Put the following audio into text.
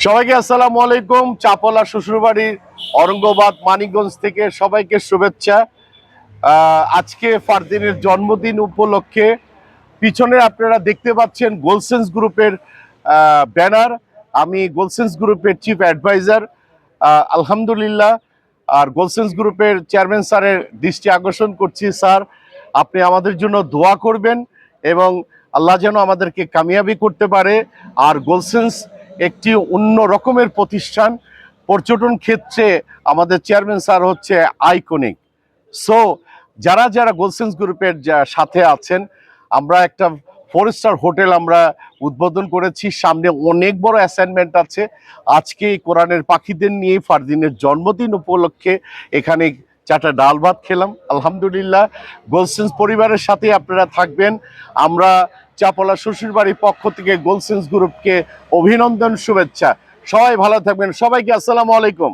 সবাইকে আসসালামু আলাইকুম। চাপলা শ্বশুরবাড়ির অরঙ্গাবাদ মানিকগঞ্জ থেকে সবাইকে শুভেচ্ছা। আজকে ফারদিনের জন্মদিন উপলক্ষে পিছনে আপনারা দেখতে পাচ্ছেন গোলসেন্স গ্রুপের ব্যানার। আমি গোলসেন্স গ্রুপের চিফ অ্যাডভাইজার, আলহামদুলিল্লাহ। আর গোলসেন্স গ্রুপের চেয়ারম্যান স্যারের দৃষ্টি আকর্ষণ করছি, স্যার আপনি আমাদের জন্য দোয়া করবেন এবং আল্লাহ যেন আমাদেরকে কামিয়াবি করতে পারে। আর গোলসেন্স একটি অন্য রকমের প্রতিষ্ঠান, পর্যটন ক্ষেত্রে আমাদের চেয়ারম্যান স্যার হচ্ছে আইকনিক। সো যারা যারা গোলসেন্স গ্রুপের সাথে আছেন, আমরা একটা 4 স্টার হোটেল আমরা উদ্বোধন করেছি। সামনে অনেক বড় অ্যাসাইনমেন্ট আছে। আজকে কোরআনের পাখিদের নিয়ে ফারদিনের জন্মদিন উপলক্ষে এখানে 4টা ডাল ভাত খেলাম, আলহামদুলিল্লাহ। গোলসেন্স পরিবারের সাথে আপনারা থাকবেন। আমরা চাপলা শ্বশুরবাড়ির পক্ষ থেকে গোলসেন্স গ্রুপকে অভিনন্দন, শুভেচ্ছা। সবাই ভালো থাকবেন। সবাইকে আসসালামু আলাইকুম।